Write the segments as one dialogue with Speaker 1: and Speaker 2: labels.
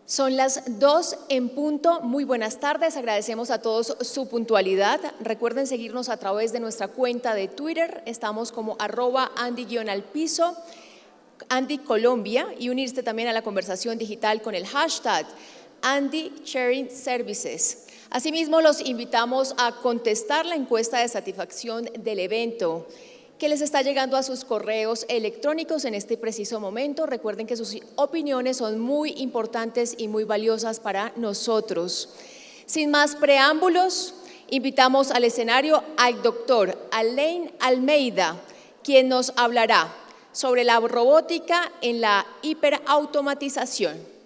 Speaker 1: Son las 2 en punto. Muy buenas tardes. Agradecemos a todos su puntualidad. Recuerden seguirnos a través de nuestra cuenta de Twitter. Estamos como @Andy_al-piso, Andy Colombia, y unirse también a la conversación digital con el hashtag Andy Sharing Services. Asimismo, los invitamos a contestar la encuesta de satisfacción del evento que les está llegando a sus correos electrónicos en este preciso momento. Recuerden que sus opiniones son muy importantes y muy valiosas para nosotros. Sin más preámbulos, invitamos al escenario al doctor Alain Almeida, quien nos hablará sobre la robótica en la hiperautomatización.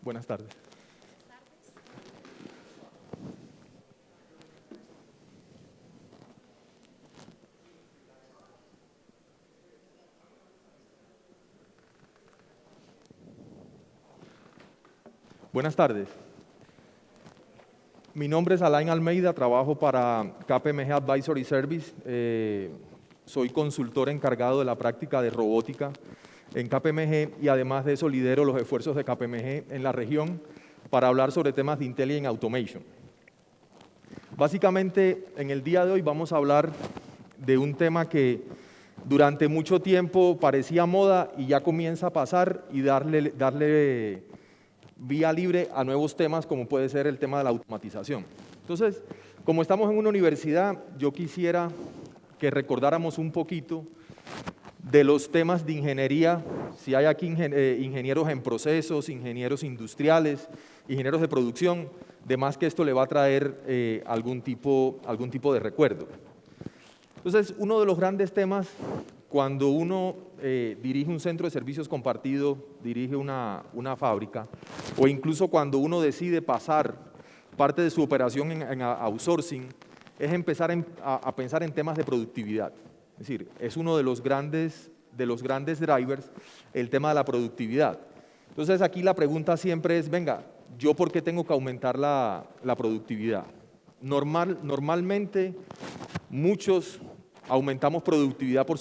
Speaker 2: Buenas tardes. Buenas tardes. Mi nombre es Alain Almeida, trabajo para KPMG Advisory Service. Soy consultor encargado de la práctica de robótica en KPMG y además de eso lidero los esfuerzos de KPMG en la región para hablar sobre temas de Intelligent Automation. Básicamente, en el día de hoy vamos a hablar de un tema que durante mucho tiempo parecía moda y ya comienza a pasar y darle vía libre a nuevos temas como puede ser el tema de la automatización. Entonces, como estamos en una universidad, yo quisiera que recordáramos un poquito de los temas de ingeniería, si hay aquí ingenieros en procesos, ingenieros industriales, ingenieros de producción, de más que esto le va a traer algún tipo de recuerdo. Entonces, uno de los grandes temas cuando uno dirige un centro de servicios compartido, dirige una fábrica, o incluso cuando uno decide pasar parte de su operación en outsourcing, es empezar a pensar en temas de productividad. Es decir, es uno de los grandes drivers el tema de la productividad. Entonces, aquí la pregunta siempre es, venga, ¿yo por qué tengo que aumentar la productividad? Normalmente, muchos aumentamos productividad por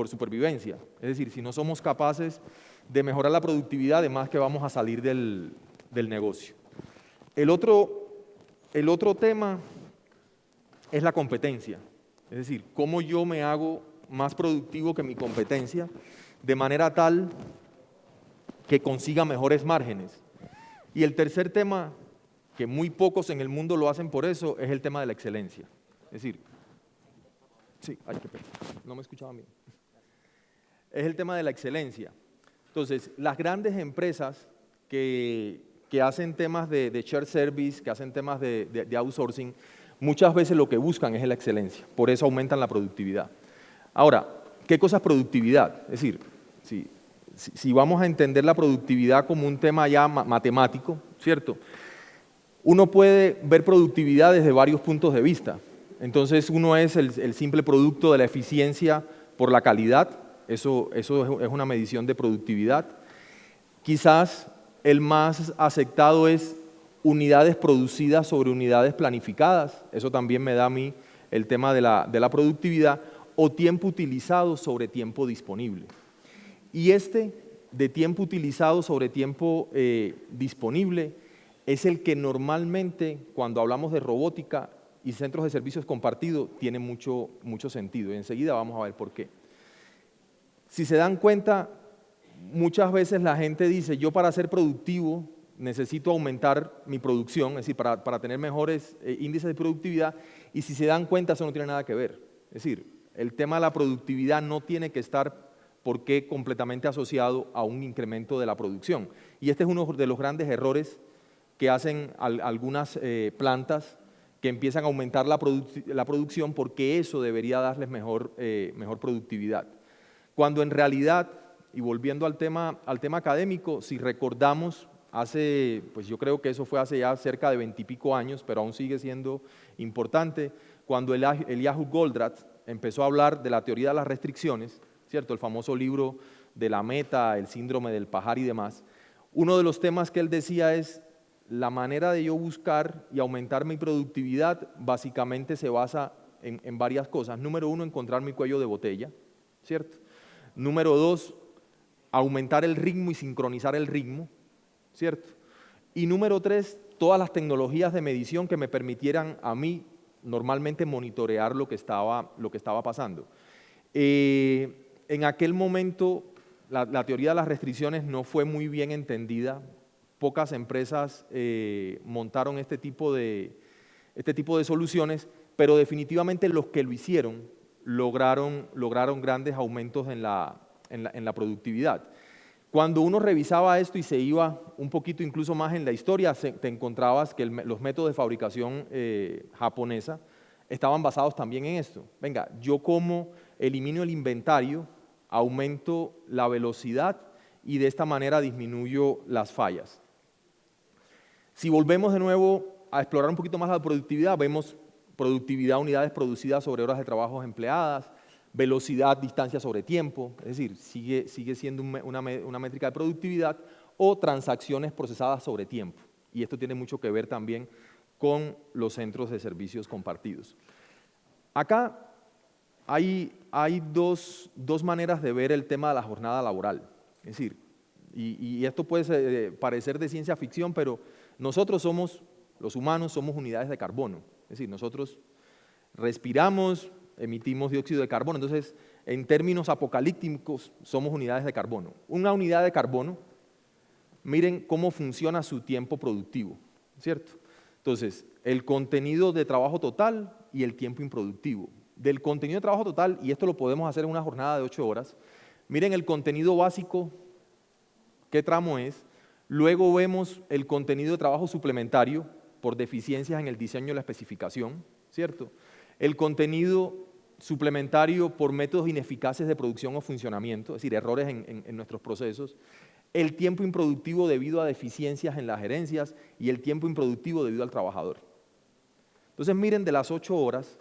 Speaker 2: supervivencia. Es decir, si no somos capaces de mejorar la productividad, además que vamos a salir del negocio. El otro tema es la competencia. Es decir, cómo yo me hago más productivo que mi competencia de manera tal que consiga mejores márgenes. Y el tercer tema, que muy pocos en el mundo lo hacen por eso, es el tema de la excelencia. Es decir, sí, ay, qué pena, no me escuchaba bien. Es el tema de la excelencia. Entonces, las grandes empresas que hacen temas de shared service, que hacen temas de outsourcing, muchas veces lo que buscan es la excelencia, por eso aumentan la productividad. Ahora, ¿qué cosa es productividad? Es decir, si vamos a entender la productividad como un tema ya matemático, ¿cierto? Uno puede ver productividad desde varios puntos de vista. Entonces, uno es el simple producto de la eficiencia por la calidad, eso es una medición de productividad. Quizás el más aceptado es unidades producidas sobre unidades planificadas, eso también me da a mí el tema de la productividad, o tiempo utilizado sobre tiempo disponible. Y este de tiempo utilizado sobre tiempo disponible es el que normalmente cuando hablamos de robótica y centros de servicios compartidos tiene mucho sentido y enseguida vamos a ver por qué. Si se dan cuenta, muchas veces la gente dice, yo para ser productivo necesito aumentar mi producción, es decir, para tener mejores índices de productividad, y si se dan cuenta eso no tiene nada que ver. Es decir, el tema de la productividad no tiene que estar porque completamente asociado a un incremento de la producción. Y este es uno de los grandes errores que hacen algunas plantas que empiezan a aumentar la producción porque eso debería darles mejor productividad. Cuando en realidad, y volviendo al tema académico, si recordamos, pues yo creo que eso fue hace ya cerca de 20 y pico años, pero aún sigue siendo importante, cuando Eliyahu Goldratt empezó a hablar de la teoría de las restricciones, ¿cierto? El famoso libro de la meta, el síndrome del pajar y demás. Uno de los temas que él decía es, la manera de yo buscar y aumentar mi productividad básicamente se basa en varias cosas. Número uno, encontrar mi cuello de botella, ¿cierto? Número dos, aumentar el ritmo y sincronizar el ritmo, ¿cierto? Y número tres, todas las tecnologías de medición que me permitieran a mí normalmente monitorear lo que estaba pasando. En aquel momento, la teoría de las restricciones no fue muy bien entendida. Pocas empresas montaron este tipo de soluciones, pero definitivamente los que lo hicieron lograron grandes aumentos en la productividad. Cuando uno revisaba esto y se iba un poquito incluso más en la historia, te encontrabas que los métodos de fabricación japonesa estaban basados también en esto. Venga, yo como elimino el inventario, aumento la velocidad y de esta manera disminuyo las fallas. Si volvemos de nuevo a explorar un poquito más la productividad, vemos productividad, unidades producidas sobre horas de trabajo empleadas, velocidad, distancia sobre tiempo, es decir, sigue siendo una métrica de productividad, o transacciones procesadas sobre tiempo. Y esto tiene mucho que ver también con los centros de servicios compartidos. Acá hay dos maneras de ver el tema de la jornada laboral. Es decir, y esto puede parecer de ciencia ficción, pero nosotros los humanos somos unidades de carbono. Es decir, nosotros respiramos, emitimos dióxido de carbono. Entonces, en términos apocalípticos, somos unidades de carbono. Una unidad de carbono, miren cómo funciona su tiempo productivo, ¿cierto? Entonces, el contenido de trabajo total y el tiempo improductivo. Del contenido de trabajo total, y esto lo podemos hacer en una jornada de 8 horas, miren el contenido básico, qué tramo es. Luego vemos el contenido de trabajo suplementario por deficiencias en el diseño y la especificación, ¿cierto? El contenido suplementario por métodos ineficaces de producción o funcionamiento, es decir, errores en nuestros procesos. El tiempo improductivo debido a deficiencias en las gerencias y el tiempo improductivo debido al trabajador. Entonces, miren de las 8 horas,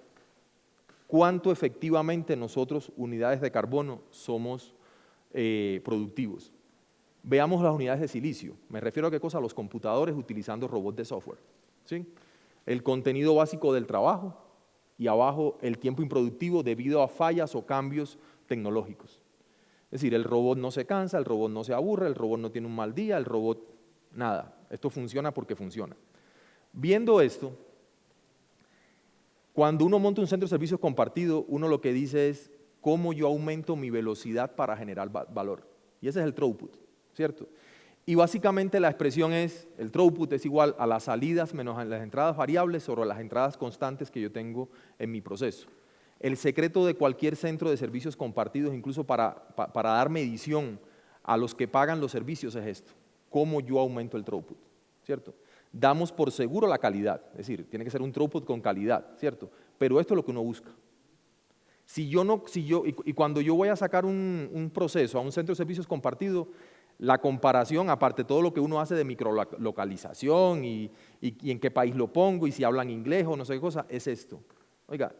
Speaker 2: cuánto efectivamente nosotros, unidades de carbono, somos productivos. Veamos las unidades de silicio. Me refiero a qué cosa, a los computadores utilizando robots de software, ¿sí? El contenido básico del trabajo y abajo el tiempo improductivo debido a fallas o cambios tecnológicos. Es decir, el robot no se cansa, el robot no se aburre, el robot no tiene un mal día, el robot nada. Esto funciona porque funciona. Viendo esto, cuando uno monta un centro de servicios compartido, uno lo que dice es cómo yo aumento mi velocidad para generar valor. Y ese es el throughput, ¿cierto? Y básicamente la expresión es, el throughput es igual a las salidas menos a las entradas variables sobre las entradas constantes que yo tengo en mi proceso. El secreto de cualquier centro de servicios compartidos, incluso para dar medición a los que pagan los servicios, es esto. ¿Cómo yo aumento el throughput? ¿Cierto? Damos por seguro la calidad, es decir, tiene que ser un throughput con calidad, ¿cierto? Pero esto es lo que uno busca. Y cuando yo voy a sacar un proceso a un centro de servicios compartido, la comparación, aparte de todo lo que uno hace de microlocalización y en qué país lo pongo y si hablan inglés o no sé qué cosa, es esto. Oiga,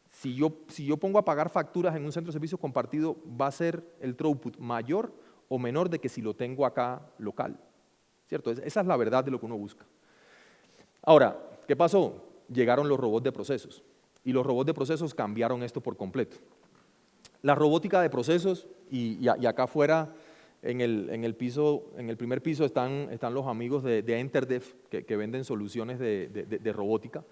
Speaker 2: si yo pongo a pagar facturas en un centro de servicios compartido, ¿va a ser el throughput mayor o menor de que si lo tengo acá local? ¿Cierto? Esa es la verdad de lo que uno busca. Ahora, ¿qué pasó? Llegaron los robots de procesos y los robots de procesos cambiaron esto por completo. La robótica de procesos, y acá afuera en el primer piso están los amigos de Enterdef que venden soluciones de robótica.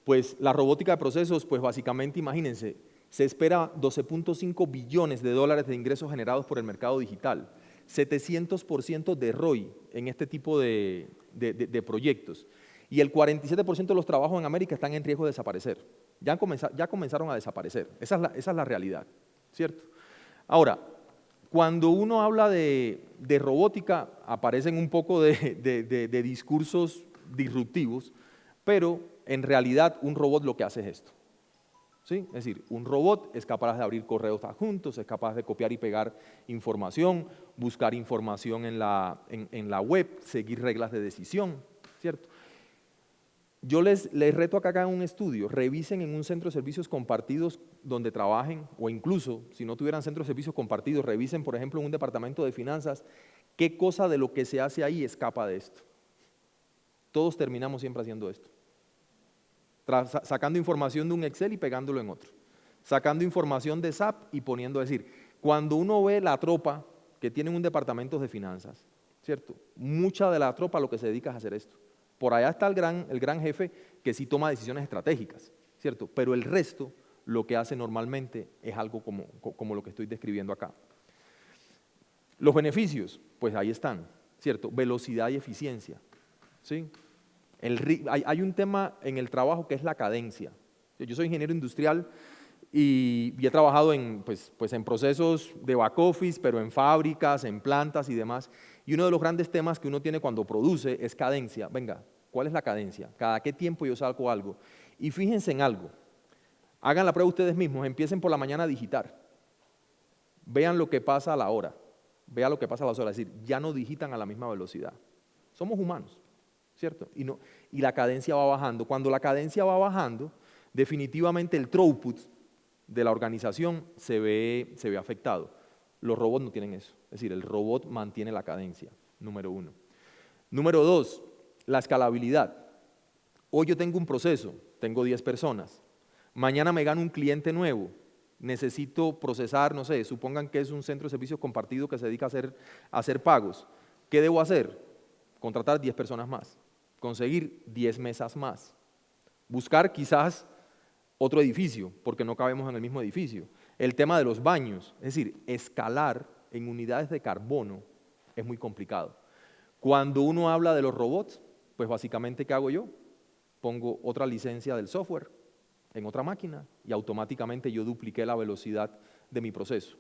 Speaker 2: Pues la robótica de procesos, pues básicamente imagínense, se espera 12.5 billones de dólares de ingresos generados por el mercado digital, 700% de ROI en este tipo de proyectos y el 47% de los trabajos en América están en riesgo de desaparecer. Ya comenzaron a desaparecer, esa es la realidad, ¿cierto? Ahora, cuando uno habla de robótica, aparecen un poco de discursos disruptivos, pero en realidad un robot lo que hace es esto, ¿sí? Es decir, un robot es capaz de abrir correos adjuntos, es capaz de copiar y pegar información, buscar información en la web, seguir reglas de decisión, ¿cierto? Yo les reto acá que hagan un estudio, revisen en un centro de servicios compartidos donde trabajen, o incluso, si no tuvieran centro de servicios compartidos, revisen, por ejemplo, en un departamento de finanzas, qué cosa de lo que se hace ahí escapa de esto. Todos terminamos siempre haciendo esto. Sacando información de un Excel y pegándolo en otro. Sacando información de SAP y poniendo a decir, cuando uno ve la tropa que tienen un departamento de finanzas, ¿cierto? Mucha de la tropa lo que se dedica es a hacer esto. Por allá está el gran jefe que sí toma decisiones estratégicas, ¿cierto? Pero el resto lo que hace normalmente es algo como lo que estoy describiendo acá. Los beneficios, pues ahí están, ¿cierto? Velocidad y eficiencia, ¿sí? Hay un tema en el trabajo que es la cadencia. Yo soy ingeniero industrial y he trabajado en procesos de back office, pero en fábricas, en plantas y demás. Y uno de los grandes temas que uno tiene cuando produce es cadencia. Venga, ¿cuál es la cadencia? ¿Cada qué tiempo yo saco algo? Y fíjense en algo. Hagan la prueba ustedes mismos, empiecen por la mañana a digitar. Vean lo que pasa a la hora. Vean lo que pasa a las horas. Es decir, ya no digitan a la misma velocidad. Somos humanos, ¿cierto? Y la cadencia va bajando. Cuando la cadencia va bajando, definitivamente el throughput de la organización se ve afectado. Los robots no tienen eso. Es decir, el robot mantiene la cadencia, número 1. Número 2, la escalabilidad. Hoy yo tengo un proceso, tengo 10 personas. Mañana me gano un cliente nuevo. Necesito procesar, no sé, supongan que es un centro de servicios compartido que se dedica a hacer pagos. ¿Qué debo hacer? Contratar 10 personas más, conseguir 10 mesas más, buscar quizás otro edificio, porque no cabemos en el mismo edificio. El tema de los baños, es decir, escalar en unidades de carbono es muy complicado. Cuando uno habla de los robots, pues básicamente, ¿qué hago yo? Pongo otra licencia del software en otra máquina y automáticamente yo dupliqué la velocidad de mi proceso.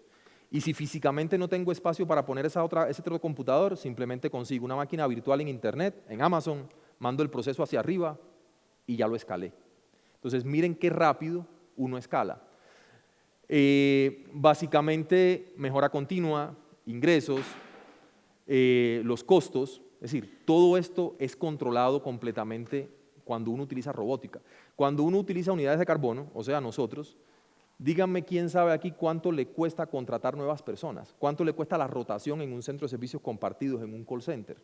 Speaker 2: Y si físicamente no tengo espacio para poner ese otro computador, simplemente consigo una máquina virtual en Internet, en Amazon, mando el proceso hacia arriba y ya lo escalé. Entonces, miren qué rápido uno escala. Básicamente, mejora continua, ingresos, los costos, es decir, todo esto es controlado completamente cuando uno utiliza robótica. Cuando uno utiliza unidades de carbono, o sea, nosotros, díganme quién sabe aquí cuánto le cuesta contratar nuevas personas, cuánto le cuesta la rotación en un centro de servicios compartidos, en un call center,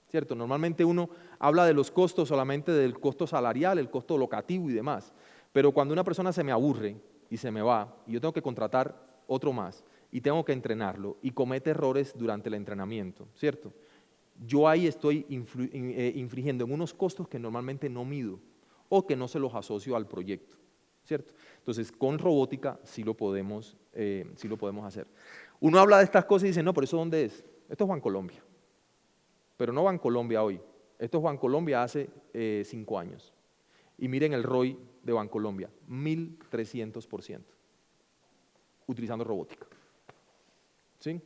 Speaker 2: ¿cierto? Normalmente uno habla de los costos solamente del costo salarial, el costo locativo y demás, pero cuando una persona se me aburre y se me va, y yo tengo que contratar otro más, y tengo que entrenarlo, y comete errores durante el entrenamiento, ¿cierto? Yo ahí estoy infringiendo en unos costos que normalmente no mido, o que no se los asocio al proyecto, ¿cierto? Entonces, con robótica sí lo podemos hacer. Uno habla de estas cosas y dice, no, pero ¿eso dónde es? Esto es Bancolombia. Pero no Bancolombia hoy. Esto es Bancolombia hace 5 años. Y miren el ROI de Bancolombia, 1300%, utilizando robótica. ¿Sí?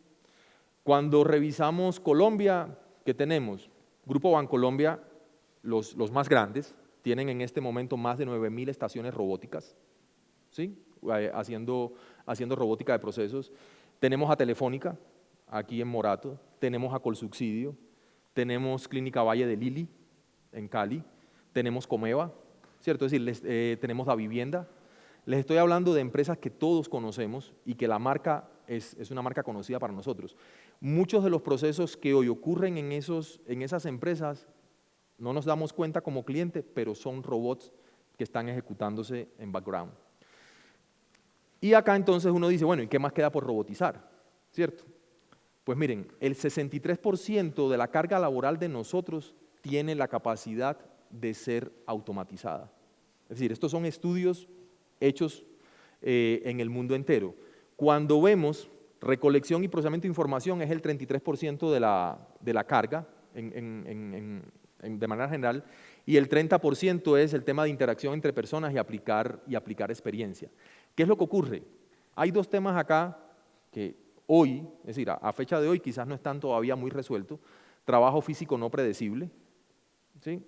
Speaker 2: Cuando revisamos Colombia, ¿qué tenemos? Grupo Bancolombia, los más grandes, tienen en este momento más de 9.000 estaciones robóticas, ¿sí? haciendo robótica de procesos. Tenemos a Telefónica, aquí en Morato, tenemos a Colsubsidio, tenemos Clínica Valle de Lili, en Cali, tenemos Comeva, ¿cierto? Es decir, tenemos La Vivienda. Les estoy hablando de empresas que todos conocemos y que la marca es una marca conocida para nosotros. Muchos de los procesos que hoy ocurren en esas empresas no nos damos cuenta como cliente, pero son robots que están ejecutándose en background. Y acá entonces uno dice, bueno, ¿y qué más queda por robotizar? ¿Cierto? Pues miren, el 63% de la carga laboral de nosotros tiene la capacidad de ser automatizada. Es decir, estos son estudios hechos en el mundo entero. Cuando vemos recolección y procesamiento de información es el 33% de la carga de manera general, y el 30% es el tema de interacción entre personas y aplicar experiencia. ¿Qué es lo que ocurre? Hay 2 temas acá que hoy, es decir, a fecha de hoy quizás no están todavía muy resueltos. Trabajo físico no predecible, ¿sí?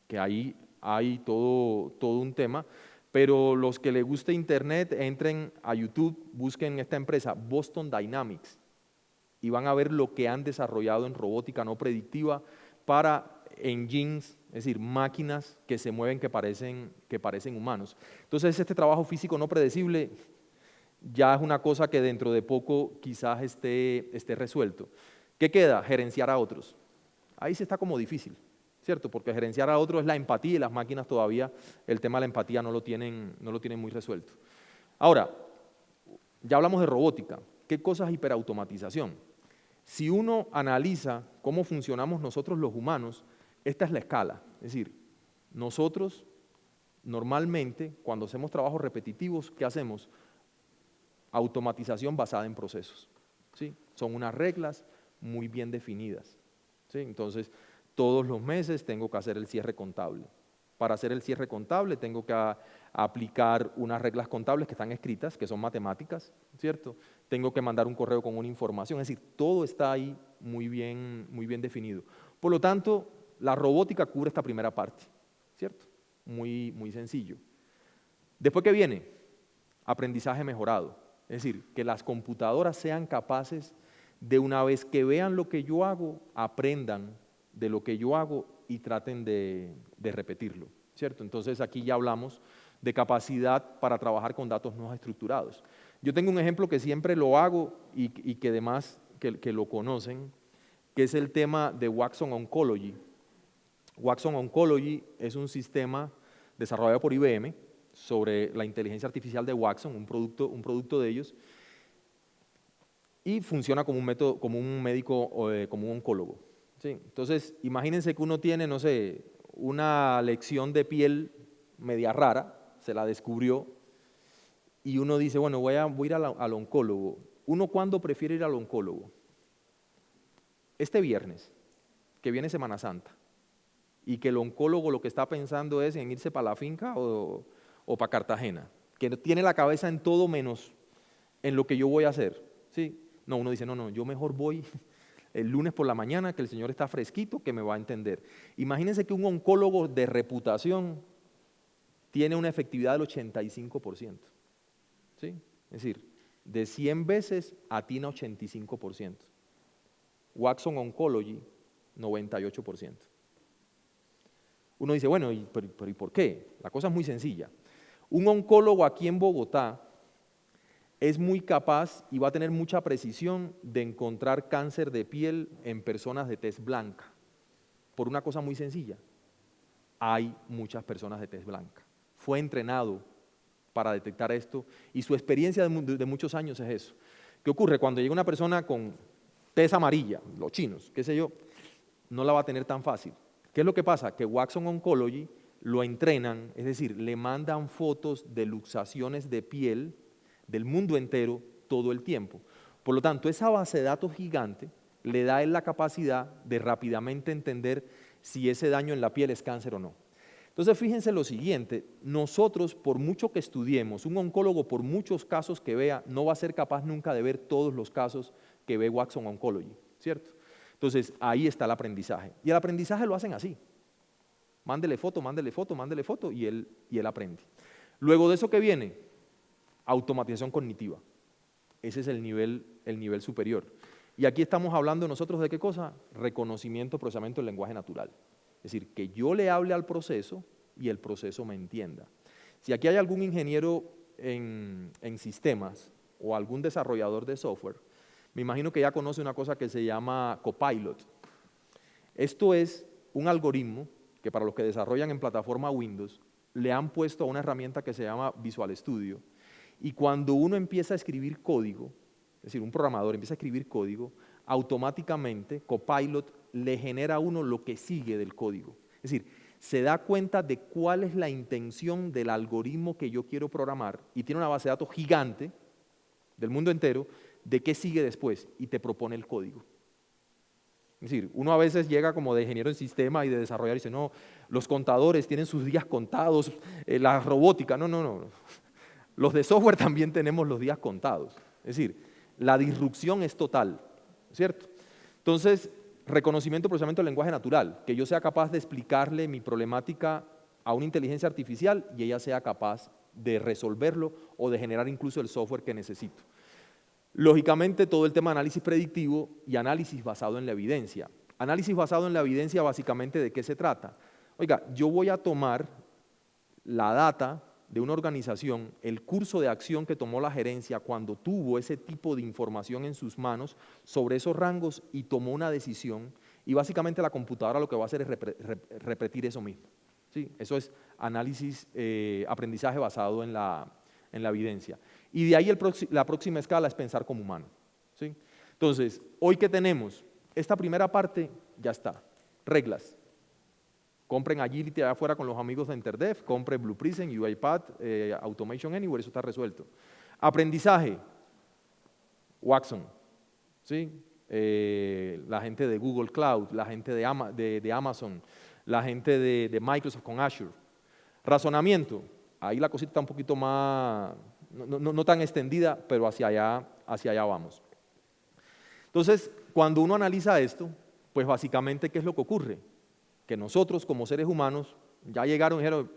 Speaker 2: Que ahí hay todo un tema, pero los que les guste Internet, entren a YouTube, busquen esta empresa, Boston Dynamics, y van a ver lo que han desarrollado en robótica no predictiva para engines, es decir, máquinas que se mueven que parecen humanos. Entonces, este trabajo físico no predecible ya es una cosa que dentro de poco quizás esté resuelto. ¿Qué queda? Gerenciar a otros. Ahí sí está como difícil, ¿cierto? Porque gerenciar a otro es la empatía y las máquinas todavía el tema de la empatía no lo tienen muy resuelto. Ahora, ya hablamos de robótica. ¿Qué cosa es hiperautomatización? Si uno analiza cómo funcionamos nosotros los humanos, esta es la escala. Es decir, nosotros normalmente cuando hacemos trabajos repetitivos, ¿qué hacemos? Automatización basada en procesos, ¿sí? Son unas reglas muy bien definidas, ¿sí? Entonces, todos los meses tengo que hacer el cierre contable. Para hacer el cierre contable tengo que aplicar unas reglas contables que están escritas, que son matemáticas, ¿cierto? Tengo que mandar un correo con una información, es decir, todo está ahí muy bien definido. Por lo tanto, la robótica cubre esta primera parte, ¿cierto? Muy sencillo. Después, ¿qué viene? Aprendizaje mejorado. Es decir, que las computadoras sean capaces de, una vez que vean lo que yo hago, aprendan de lo que yo hago y traten de repetirlo, ¿cierto? Entonces aquí ya hablamos de capacidad para trabajar con datos no estructurados. Yo tengo un ejemplo que siempre lo hago y que además que lo conocen, que es el tema de Watson Oncology. Watson Oncology es un sistema desarrollado por IBM sobre la inteligencia artificial de Watson, un producto de ellos, y funciona como un método, como un médico, como un oncólogo. ¿Sí? Entonces, imagínense que uno tiene, no sé, una lección de piel media rara, se la descubrió, y uno dice, bueno, voy a ir al oncólogo. ¿Uno cuándo prefiere ir al oncólogo? Este viernes, que viene Semana Santa, y que el oncólogo lo que está pensando es en irse para la finca o para Cartagena, que tiene la cabeza en todo menos en lo que yo voy a hacer. ¿Sí? No, uno dice, no, yo mejor voy el lunes por la mañana, que el señor está fresquito, que me va a entender. Imagínense que un oncólogo de reputación tiene una efectividad del 85%. ¿Sí? Es decir, de 100 veces atina 85%. Watson Oncology, 98%. Uno dice, bueno, pero ¿y por qué? La cosa es muy sencilla. Un oncólogo aquí en Bogotá es muy capaz y va a tener mucha precisión de encontrar cáncer de piel en personas de tez blanca. Por una cosa muy sencilla, hay muchas personas de tez blanca. Fue entrenado para detectar esto y su experiencia de muchos años es eso. ¿Qué ocurre? Cuando llega una persona con tez amarilla, los chinos, qué sé yo, no la va a tener tan fácil. ¿Qué es lo que pasa? Que Watson Oncology lo entrenan, es decir, le mandan fotos de luxaciones de piel del mundo entero todo el tiempo. Por lo tanto, esa base de datos gigante le da a él la capacidad de rápidamente entender si ese daño en la piel es cáncer o no. Entonces, fíjense lo siguiente, nosotros, por mucho que estudiemos, un oncólogo, por muchos casos que vea, no va a ser capaz nunca de ver todos los casos que ve Watson Oncology, ¿cierto? Entonces, ahí está el aprendizaje. Y el aprendizaje lo hacen así. Mándele foto, y él aprende. Luego de eso, ¿qué viene? Automatización cognitiva. Ese es el nivel superior. Y aquí estamos hablando nosotros de qué cosa? Reconocimiento, procesamiento del lenguaje natural. Es decir, que yo le hable al proceso y el proceso me entienda. Si aquí hay algún ingeniero en sistemas o algún desarrollador de software, me imagino que ya conoce una cosa que se llama Copilot. Esto es un algoritmo que para los que desarrollan en plataforma Windows le han puesto a una herramienta que se llama Visual Studio. Y cuando uno empieza a escribir código, es decir, un programador empieza a escribir código, automáticamente Copilot le genera a uno lo que sigue del código. Es decir, se da cuenta de cuál es la intención del algoritmo que yo quiero programar y tiene una base de datos gigante del mundo entero de qué sigue después y te propone el código. Es decir, uno a veces llega como de ingeniero en sistema y de desarrollar y dice, no, los contadores tienen sus días contados, la robótica, no. Los de software también tenemos los días contados. Es decir, la disrupción es total, ¿cierto? Entonces, reconocimiento y procesamiento del lenguaje natural, que yo sea capaz de explicarle mi problemática a una inteligencia artificial y ella sea capaz de resolverlo o de generar incluso el software que necesito. Lógicamente, todo el tema de análisis predictivo y análisis basado en la evidencia. Análisis basado en la evidencia, básicamente, ¿de qué se trata? Oiga, yo voy a tomar la data de una organización, el curso de acción que tomó la gerencia cuando tuvo ese tipo de información en sus manos sobre esos rangos y tomó una decisión, Y básicamente la computadora lo que va a hacer es repetir eso mismo. ¿Sí? Eso es análisis, aprendizaje basado en la evidencia. Y de ahí la próxima escala es pensar como humano. ¿Sí? Entonces, hoy que tenemos, esta primera parte ya está. Reglas. Compren Agility allá afuera con los amigos de Interdev, compren Blue Prism, UiPath, Automation Anywhere, eso está resuelto. Aprendizaje, Watson, ¿sí? La gente de Google Cloud, la gente de Amazon, la gente de Microsoft con Azure. Razonamiento, ahí la cosita está un poquito más, no tan extendida, pero hacia allá vamos. Entonces, cuando uno analiza esto, pues básicamente, ¿qué es lo que ocurre? Que nosotros como seres humanos ya llegaron y dijeron,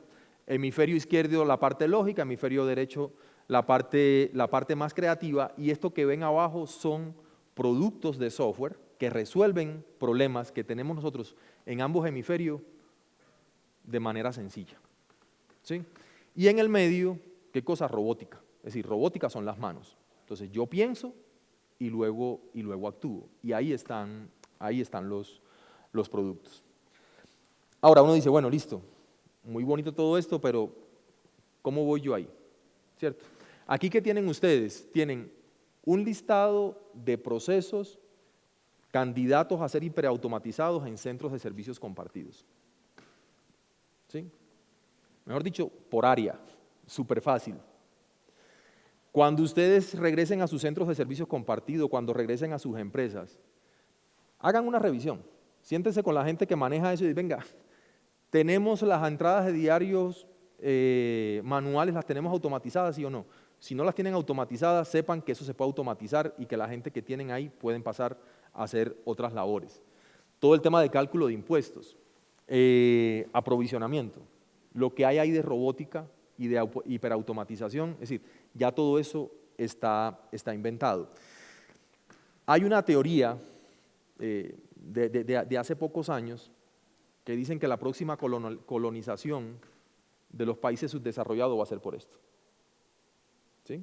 Speaker 2: hemisferio izquierdo la parte lógica, hemisferio derecho la parte más creativa, y esto que ven abajo son productos de software que resuelven problemas que tenemos nosotros en ambos hemisferios de manera sencilla. ¿Sí? Y en el medio, ¿qué cosa? Robótica. Es decir, robótica son las manos. Entonces yo pienso y luego actúo. Y ahí están los productos. Ahora uno dice, bueno, listo, muy bonito todo esto, pero ¿cómo voy yo ahí? ¿Cierto? Aquí, ¿qué tienen ustedes? Tienen un listado de procesos candidatos a ser hiperautomatizados en centros de servicios compartidos. ¿Sí? Mejor dicho, por área, súper fácil. Cuando ustedes regresen a sus centros de servicios compartidos, cuando regresen a sus empresas, hagan una revisión. Siéntense con la gente que maneja eso y digan, venga, tenemos las entradas de diarios manuales, las tenemos automatizadas, ¿sí o no? Si no las tienen automatizadas, sepan que eso se puede automatizar y que la gente que tienen ahí pueden pasar a hacer otras labores. Todo el tema de cálculo de impuestos, aprovisionamiento, lo que hay ahí de robótica y de hiperautomatización, es decir, ya todo eso está inventado. Hay una teoría de hace pocos años que dicen que la próxima colonización de los países subdesarrollados va a ser por esto. ¿Sí?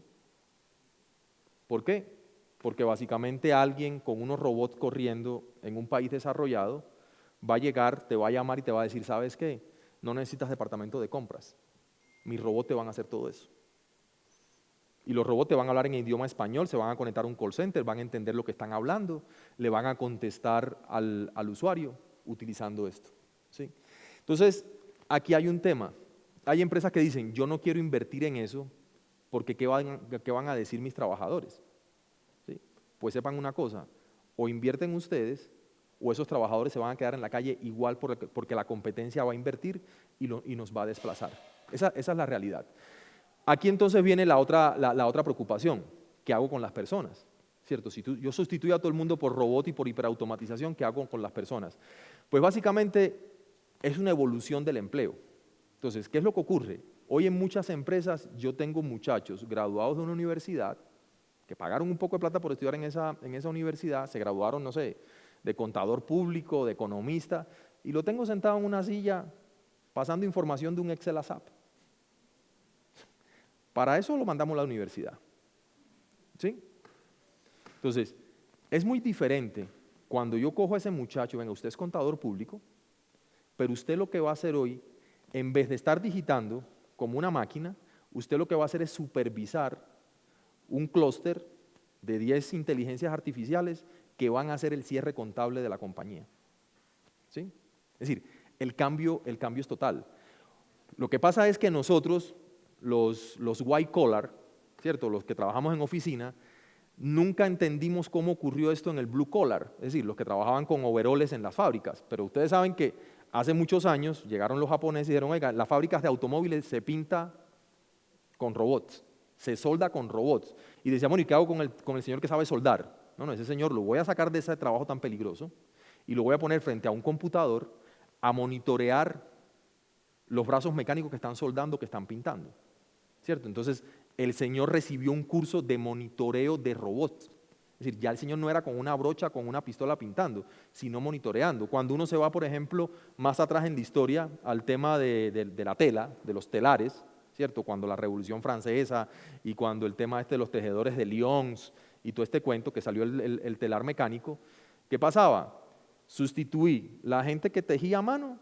Speaker 2: ¿Por qué? Porque básicamente alguien con unos robots corriendo en un país desarrollado va a llegar, te va a llamar y te va a decir, ¿sabes qué? No necesitas departamento de compras, mis robots te van a hacer todo eso. Y los robots te van a hablar en idioma español, se van a conectar a un call center, van a entender lo que están hablando, le van a contestar al usuario utilizando esto. ¿Sí? Entonces, aquí hay un tema. Hay empresas que dicen, yo no quiero invertir en eso, porque ¿qué van a decir mis trabajadores? ¿Sí? Pues sepan una cosa, o invierten ustedes, o esos trabajadores se van a quedar en la calle igual porque la competencia va a invertir y nos va a desplazar. Esa es la realidad. Aquí entonces viene la otra preocupación, ¿qué hago con las personas? ¿Cierto? Si yo sustituyo a todo el mundo por robot y por hiperautomatización, ¿qué hago con las personas? Pues básicamente es una evolución del empleo. Entonces, ¿qué es lo que ocurre? Hoy en muchas empresas yo tengo muchachos graduados de una universidad que pagaron un poco de plata por estudiar en esa universidad, se graduaron, no sé, de contador público, de economista, y lo tengo sentado en una silla pasando información de un Excel a SAP. Para eso lo mandamos a la universidad. ¿Sí? Entonces, es muy diferente cuando yo cojo a ese muchacho, venga, usted es contador público, pero usted lo que va a hacer hoy, en vez de estar digitando como una máquina, usted lo que va a hacer es supervisar un clúster de 10 inteligencias artificiales que van a hacer el cierre contable de la compañía. ¿Sí? Es decir, el cambio es total. Lo que pasa es que nosotros, los white collar, ¿cierto? Los que trabajamos en oficina, nunca entendimos cómo ocurrió esto en el blue collar, es decir, los que trabajaban con overoles en las fábricas. Pero ustedes saben que hace muchos años llegaron los japoneses y dijeron, oiga, las fábricas de automóviles se pinta con robots, se solda con robots. Y decían, bueno, ¿y qué hago con el señor que sabe soldar? No, ese señor lo voy a sacar de ese trabajo tan peligroso y lo voy a poner frente a un computador a monitorear los brazos mecánicos que están soldando, que están pintando. ¿Cierto? Entonces, el señor recibió un curso de monitoreo de robots. Es decir, ya el señor no era con una brocha, con una pistola pintando, sino monitoreando. Cuando uno se va, por ejemplo, más atrás en la historia, al tema de la tela, de los telares, ¿cierto? Cuando la Revolución Francesa y cuando el tema de los tejedores de Lyons y todo este cuento que salió el telar mecánico, ¿qué pasaba? Sustituí la gente que tejía a mano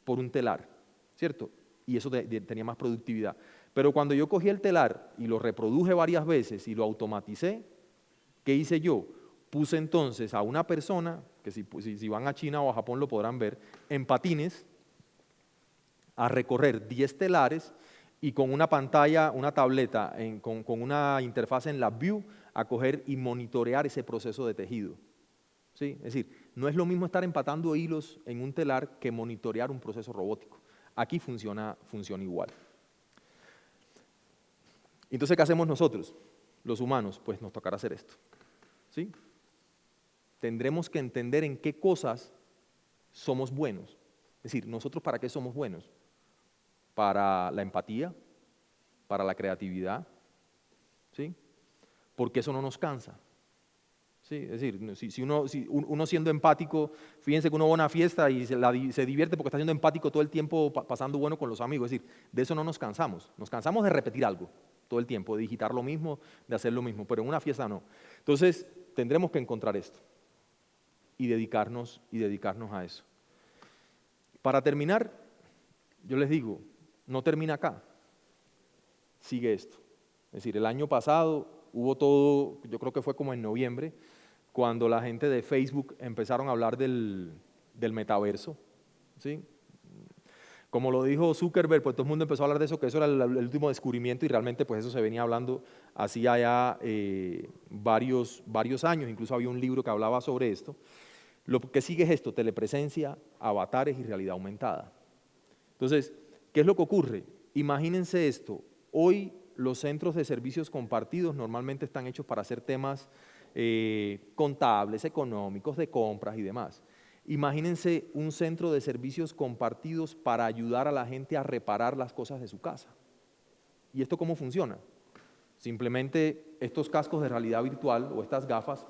Speaker 2: por un telar, ¿cierto? Y eso tenía más productividad. Pero cuando yo cogí el telar y lo reproduje varias veces y lo automaticé, ¿qué hice yo? Puse entonces a una persona, que si van a China o a Japón lo podrán ver, en patines, a recorrer 10 telares y con una pantalla, una tableta, con una interfaz en LabVIEW, a coger y monitorear ese proceso de tejido. ¿Sí? Es decir, no es lo mismo estar empatando hilos en un telar que monitorear un proceso robótico. Aquí funciona igual. Entonces, ¿qué hacemos nosotros, los humanos? Pues nos tocará hacer esto. ¿Sí? Tendremos que entender en qué cosas somos buenos. Es decir, ¿nosotros para qué somos buenos? Para la empatía, para la creatividad, ¿sí? Porque eso no nos cansa. Sí, es decir, si uno siendo empático, fíjense que uno va a una fiesta y se divierte porque está siendo empático todo el tiempo, pasando bueno con los amigos. Es decir, de eso no nos cansamos. Nos cansamos de repetir algo todo el tiempo, de digitar lo mismo, de hacer lo mismo, pero en una fiesta no. Entonces, tendremos que encontrar esto y dedicarnos a eso. Para terminar, yo les digo, no termina acá, sigue esto. Es decir, el año pasado hubo todo, yo creo que fue como en noviembre, cuando la gente de Facebook empezaron a hablar del metaverso, ¿sí? Como lo dijo Zuckerberg, pues todo el mundo empezó a hablar de eso, que eso era el último descubrimiento y realmente pues eso se venía hablando hacía ya varios años, incluso había un libro que hablaba sobre esto. Lo que sigue es esto, telepresencia, avatares y realidad aumentada. Entonces, ¿qué es lo que ocurre? Imagínense esto, hoy los centros de servicios compartidos normalmente están hechos para hacer temas contables, económicos, de compras y demás. Imagínense un centro de servicios compartidos para ayudar a la gente a reparar las cosas de su casa. ¿Y esto cómo funciona? Simplemente estos cascos de realidad virtual o estas gafas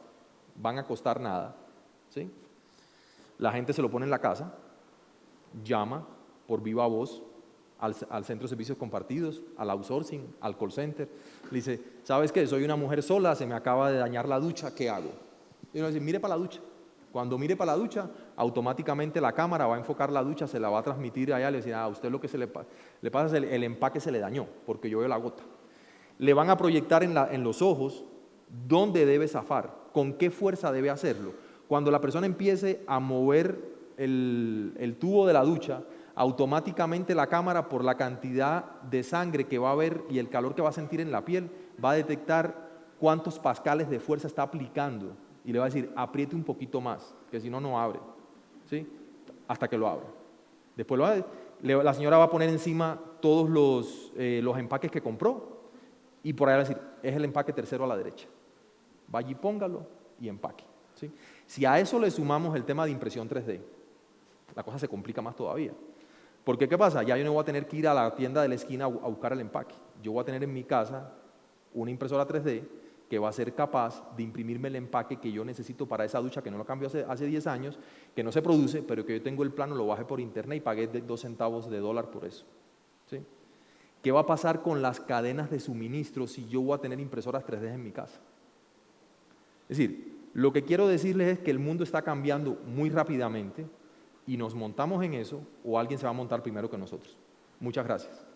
Speaker 2: van a costar nada, ¿sí? La gente se lo pone en la casa, llama por viva voz al centro de servicios compartidos, al outsourcing, al call center. Le dice, ¿sabes qué? Soy una mujer sola, se me acaba de dañar la ducha, ¿qué hago? Y uno dice, mire para la ducha. Cuando mire para la ducha, automáticamente la cámara va a enfocar la ducha, se la va a transmitir allá, le dice, a usted lo que le pasa es el empaque se le dañó, porque yo veo la gota. Le van a proyectar en los ojos dónde debe zafar, con qué fuerza debe hacerlo. Cuando la persona empiece a mover el tubo de la ducha, automáticamente la cámara, por la cantidad de sangre que va a haber y el calor que va a sentir en la piel, va a detectar cuántos pascales de fuerza está aplicando y le va a decir, apriete un poquito más, que si no, no abre, ¿sí? Hasta que lo abra. Después la señora va a poner encima todos los empaques que compró y por ahí va a decir, es el empaque tercero a la derecha. Vaya y póngalo y empaque, ¿sí? Si a eso le sumamos el tema de impresión 3D, la cosa se complica más todavía. Porque, ¿qué pasa? Ya yo no voy a tener que ir a la tienda de la esquina a buscar el empaque. Yo voy a tener en mi casa una impresora 3D que va a ser capaz de imprimirme el empaque que yo necesito para esa ducha, que no lo cambio hace 10 años, que no se produce, pero que yo tengo el plano, lo bajé por internet y pagué 2 centavos de dólar por eso, ¿sí? ¿Qué va a pasar con las cadenas de suministro si yo voy a tener impresoras 3D en mi casa? Es decir, lo que quiero decirles es que el mundo está cambiando muy rápidamente y nos montamos en eso o alguien se va a montar primero que nosotros. Muchas gracias.